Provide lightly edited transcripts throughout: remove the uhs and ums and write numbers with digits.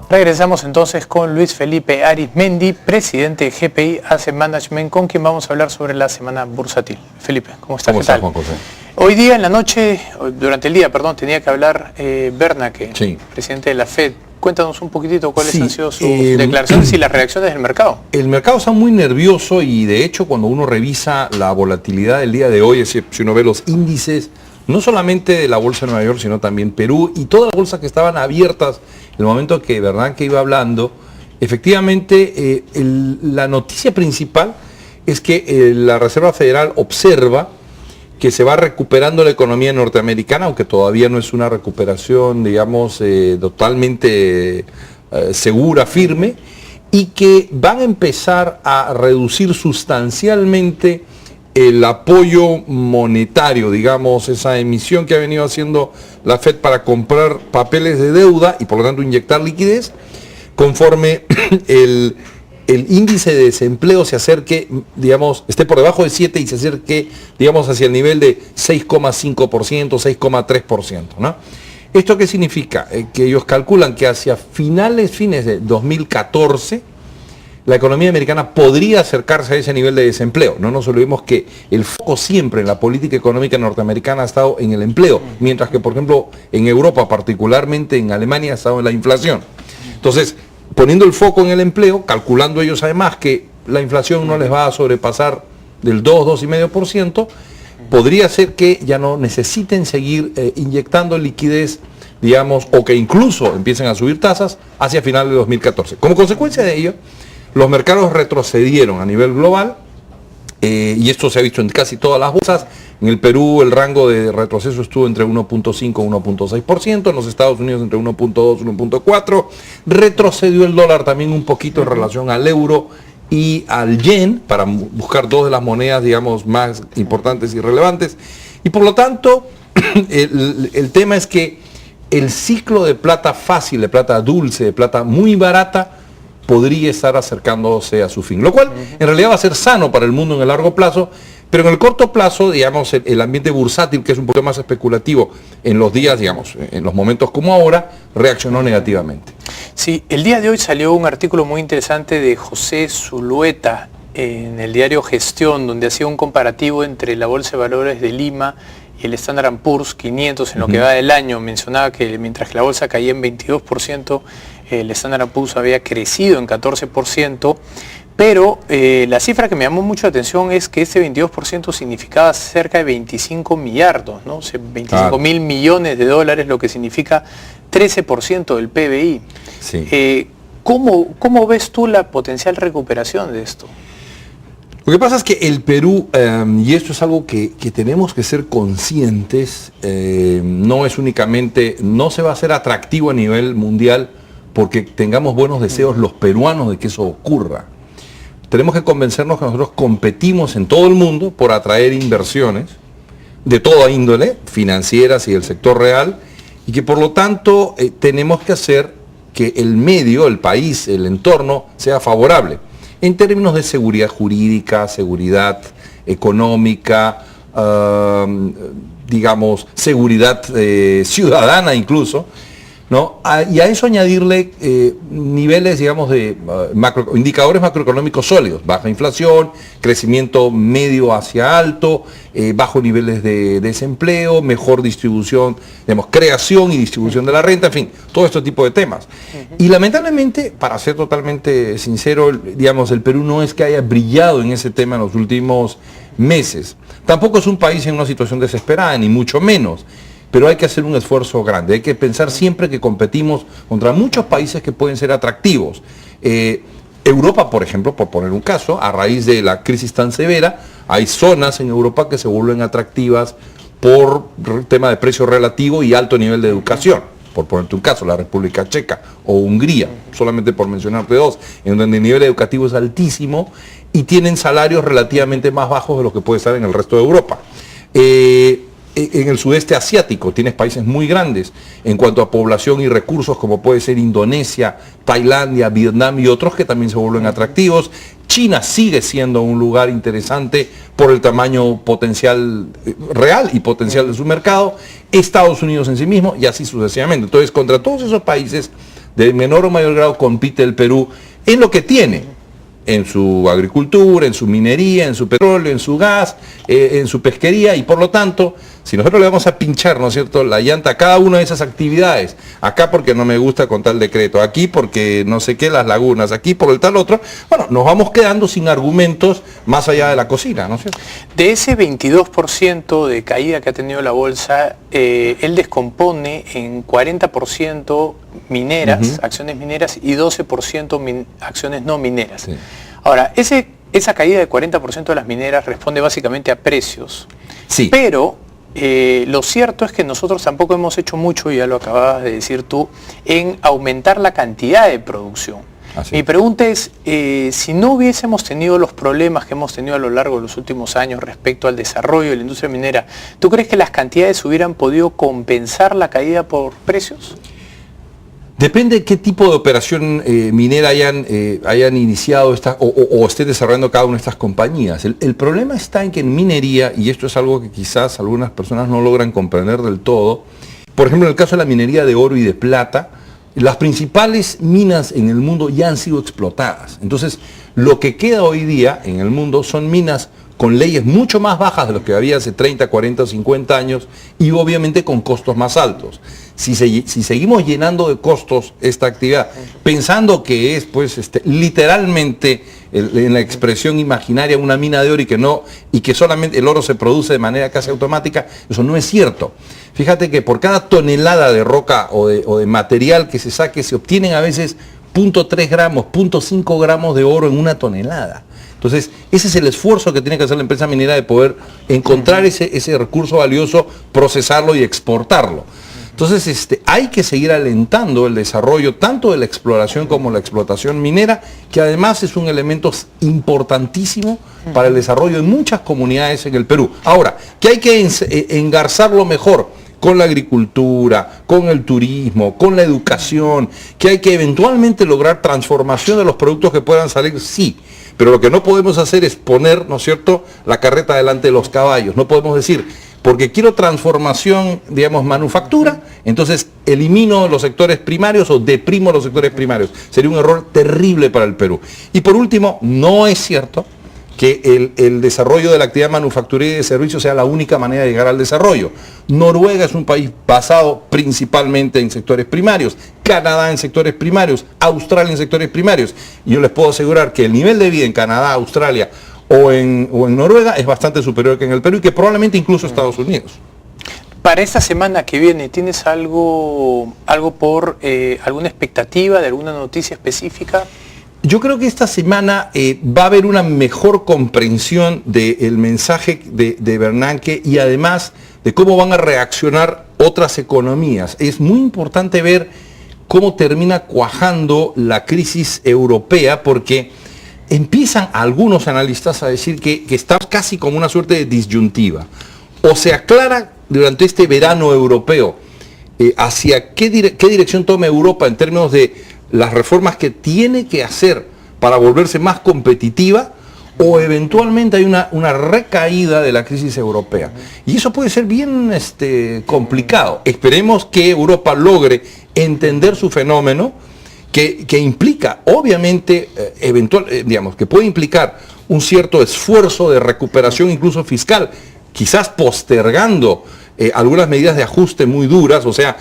Regresamos entonces con Luis Felipe Arizmendi, presidente de GPI Asset Management, con quien vamos a hablar sobre la semana bursátil. Felipe, ¿cómo estás? ¿Cómo estás, Juan José? Hoy día en la noche, durante el día, perdón, tenía que hablar Bernanke, sí, presidente de la Fed. Cuéntanos un poquitito cuáles han sido sus declaraciones y las reacciones del mercado. El mercado está muy nervioso y de hecho cuando uno revisa la volatilidad del día de hoy, si uno ve los índices, no solamente de la bolsa de Nueva York, sino también Perú y todas las bolsas que estaban abiertas en el momento que Bernanke iba hablando, efectivamente la noticia principal es que la Reserva Federal observa que se va recuperando la economía norteamericana, aunque todavía no es una recuperación, digamos, totalmente segura, firme, y que van a empezar a reducir sustancialmente el apoyo monetario, digamos, esa emisión que ha venido haciendo la Fed para comprar papeles de deuda y por lo tanto inyectar liquidez, conforme el índice de desempleo se acerque, digamos, esté por debajo de 7 y se acerque, digamos, hacia el nivel de 6,5%, 6,3%, ¿no? ¿Esto qué significa? Que ellos calculan que hacia fines de 2014, la economía americana podría acercarse a ese nivel de desempleo. No nos olvidemos que el foco siempre en la política económica norteamericana ha estado en el empleo, mientras que, por ejemplo, en Europa, particularmente en Alemania, ha estado en la inflación. Entonces, poniendo el foco en el empleo, calculando ellos además que la inflación no les va a sobrepasar del 2,5%, podría ser que ya no necesiten seguir inyectando liquidez, digamos, o que incluso empiecen a subir tasas hacia final de 2014. Como consecuencia de ello, los mercados retrocedieron a nivel global, y esto se ha visto en casi todas las bolsas. En el Perú el rango de retroceso estuvo entre 1,5 y 1,6%, en los Estados Unidos entre 1,2 y 1,4%, retrocedió el dólar también un poquito en relación al euro y al yen, para buscar dos de las monedas, digamos, más importantes y relevantes, y por lo tanto el tema es que el ciclo de plata fácil, de plata dulce, de plata muy barata, podría estar acercándose a su fin, lo cual en realidad va a ser sano para el mundo en el largo plazo, pero en el corto plazo, digamos, el ambiente bursátil, que es un poco más especulativo en los días, digamos, en los momentos como ahora, reaccionó negativamente. Sí, el día de hoy salió un artículo muy interesante de José Zulueta en el diario Gestión, donde hacía un comparativo entre la Bolsa de Valores de Lima y el Standard & Poor's 500 en lo que va del año. Mencionaba que mientras que la bolsa caía en 22%, el Standard & Poor's había crecido en 14%, pero la cifra que me llamó mucho la atención es que ese 22% significaba cerca de 25 millardos, ¿no? O sea, 25 mil millones de dólares, lo que significa 13% del PBI. Sí. ¿Cómo ves tú la potencial recuperación de esto? Lo que pasa es que el Perú, y esto es algo que tenemos que ser conscientes, no es únicamente, no se va a hacer atractivo a nivel mundial porque tengamos buenos deseos los peruanos de que eso ocurra. Tenemos que convencernos que nosotros competimos en todo el mundo por atraer inversiones de toda índole, financieras y del sector real, y que por lo tanto tenemos que hacer que el medio, el país, el entorno sea favorable en términos de seguridad jurídica, seguridad económica, digamos, seguridad ciudadana incluso, ¿no? Y a eso añadirle niveles, digamos, de indicadores macroeconómicos sólidos, baja inflación, crecimiento medio hacia alto, bajos niveles de desempleo, mejor distribución, digamos, creación y distribución de la renta, en fin, todo este tipo de temas. Y lamentablemente, para ser totalmente sincero, digamos, el Perú no es que haya brillado en ese tema en los últimos meses. Tampoco es un país en una situación desesperada, ni mucho menos. Pero hay que hacer un esfuerzo grande, hay que pensar siempre que competimos contra muchos países que pueden ser atractivos. Europa, por ejemplo, por poner un caso, a raíz de la crisis tan severa, hay zonas en Europa que se vuelven atractivas por tema de precio relativo y alto nivel de educación. Por ponerte un caso, la República Checa o Hungría, solamente por mencionarte dos, en donde el nivel educativo es altísimo y tienen salarios relativamente más bajos de lo que puede estar en el resto de Europa. En el sudeste asiático tienes países muy grandes en cuanto a población y recursos, como puede ser Indonesia, Tailandia, Vietnam y otros que también se vuelven atractivos. China sigue siendo un lugar interesante por el tamaño potencial real y potencial de su mercado. Estados Unidos en sí mismo y así sucesivamente. Entonces, contra todos esos países de menor o mayor grado compite el Perú en lo que tiene, en su agricultura, en su minería, en su petróleo, en su gas, en su pesquería, y por lo tanto, si nosotros le vamos a pinchar, ¿no es cierto?, la llanta a cada una de esas actividades, acá porque no me gusta con tal decreto, aquí porque no sé qué, las lagunas, aquí por el tal otro, bueno, nos vamos quedando sin argumentos más allá de la cocina, ¿no es cierto? De ese 22% de caída que ha tenido la bolsa, él descompone en 40% mineras, acciones mineras, y 12% acciones no mineras. Sí. Ahora, esa caída de 40% de las mineras responde básicamente a precios, sí, pero lo cierto es que nosotros tampoco hemos hecho mucho, ya lo acababas de decir tú, en aumentar la cantidad de producción. Así. Mi pregunta es, si no hubiésemos tenido los problemas que hemos tenido a lo largo de los últimos años respecto al desarrollo de la industria minera, ¿tú crees que las cantidades hubieran podido compensar la caída por precios? Depende de qué tipo de operación minera hayan iniciado o estén desarrollando cada una de estas compañías. El problema está en que en minería, y esto es algo que quizás algunas personas no logran comprender del todo, por ejemplo en el caso de la minería de oro y de plata, las principales minas en el mundo ya han sido explotadas. Entonces, lo que queda hoy día en el mundo son minas con leyes mucho más bajas de lo que había hace 30, 40 o 50 años y obviamente con costos más altos. Si seguimos llenando de costos esta actividad, pensando que es pues literalmente en la expresión imaginaria una mina de oro y que solamente el oro se produce de manera casi automática, eso no es cierto. Fíjate que por cada tonelada de roca o de material que se saque se obtienen a veces 0.3 gramos, 0.5 gramos de oro en una tonelada. Entonces, ese es el esfuerzo que tiene que hacer la empresa minera de poder encontrar ese recurso valioso, procesarlo y exportarlo. Entonces, hay que seguir alentando el desarrollo tanto de la exploración como la explotación minera, que además es un elemento importantísimo para el desarrollo de muchas comunidades en el Perú. Ahora, que hay que engarzarlo mejor con la agricultura, con el turismo, con la educación, que hay que eventualmente lograr transformación de los productos que puedan salir, sí. Pero lo que no podemos hacer es poner, ¿no es cierto?, la carreta delante de los caballos. No podemos decir, porque quiero transformación, digamos, manufactura, entonces elimino los sectores primarios o deprimo los sectores primarios. Sería un error terrible para el Perú. Y por último, no es cierto que el desarrollo de la actividad manufacturera y de servicios sea la única manera de llegar al desarrollo. Noruega es un país basado principalmente en sectores primarios, Canadá en sectores primarios, Australia en sectores primarios. Y yo les puedo asegurar que el nivel de vida en Canadá, Australia o en Noruega es bastante superior que en el Perú y que probablemente incluso Estados Unidos. Para esta semana que viene, ¿tienes algo por alguna expectativa de alguna noticia específica? Yo creo que esta semana va a haber una mejor comprensión del mensaje de Bernanke y además de cómo van a reaccionar otras economías. Es muy importante ver cómo termina cuajando la crisis europea, porque empiezan algunos analistas a decir que estamos casi como una suerte de disyuntiva. O se aclara durante este verano europeo hacia qué dirección toma Europa en términos de las reformas que tiene que hacer para volverse más competitiva, o eventualmente hay una recaída de la crisis europea. Y eso puede ser bien complicado. Esperemos que Europa logre entender su fenómeno, que implica, obviamente, digamos, que puede implicar un cierto esfuerzo de recuperación incluso fiscal, quizás postergando algunas medidas de ajuste muy duras, o sea,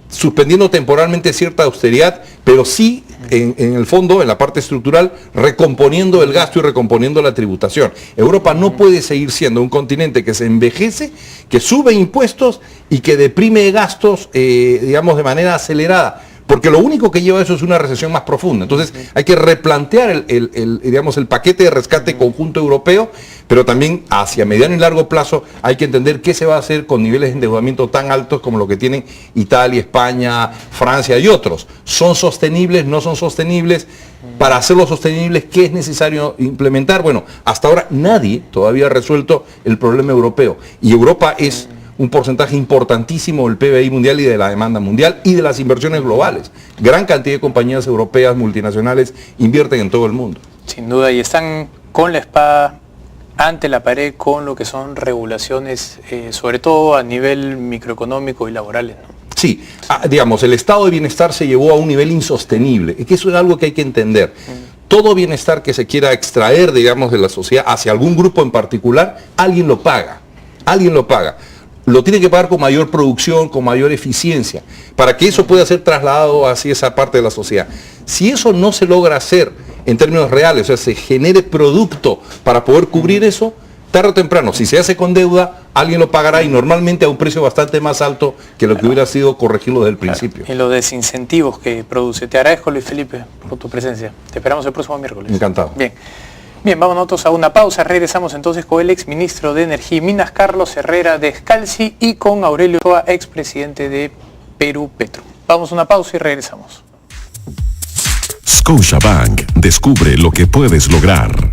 suspendiendo temporalmente cierta austeridad, pero sí en el fondo, en la parte estructural, recomponiendo el gasto y recomponiendo la tributación. Europa no puede seguir siendo un continente que se envejece, que sube impuestos y que deprime gastos, digamos, de manera acelerada, porque lo único que lleva a eso es una recesión más profunda. Entonces hay que replantear digamos, el paquete de rescate conjunto europeo, pero también hacia mediano y largo plazo hay que entender qué se va a hacer con niveles de endeudamiento tan altos como lo que tienen Italia, España, Francia y otros. ¿Son sostenibles? ¿No son sostenibles? Para hacerlos sostenibles, ¿qué es necesario implementar? Bueno, hasta ahora nadie todavía ha resuelto el problema europeo, y Europa es un porcentaje importantísimo del PBI mundial y de la demanda mundial y de las inversiones globales. Gran cantidad de compañías europeas, multinacionales, invierten en todo el mundo. Sin duda, y están con la espada ante la pared con lo que son regulaciones, sobre todo a nivel microeconómico y laborales, ¿no? Sí, digamos, el estado de bienestar se llevó a un nivel insostenible. Es que eso es algo que hay que entender. Todo bienestar que se quiera extraer, digamos, de la sociedad hacia algún grupo en particular, alguien lo paga. Alguien lo paga. Lo tiene que pagar con mayor producción, con mayor eficiencia, para que eso pueda ser trasladado hacia esa parte de la sociedad. Si eso no se logra hacer en términos reales, o sea, se genere producto para poder cubrir eso, tarde o temprano, si se hace con deuda, alguien lo pagará y normalmente a un precio bastante más alto que lo que hubiera sido corregirlo desde el principio. Y los desincentivos que produce. Te agradezco, Luis Felipe, por tu presencia. Te esperamos el próximo miércoles. Encantado. Bien, vamos nosotros a una pausa. Regresamos entonces con el exministro de Energía y Minas, Carlos Herrera Descalzi, y con Aurelio Ochoa, expresidente de Perú Petro. Vamos a una pausa y regresamos. Scotiabank, descubre lo que puedes lograr.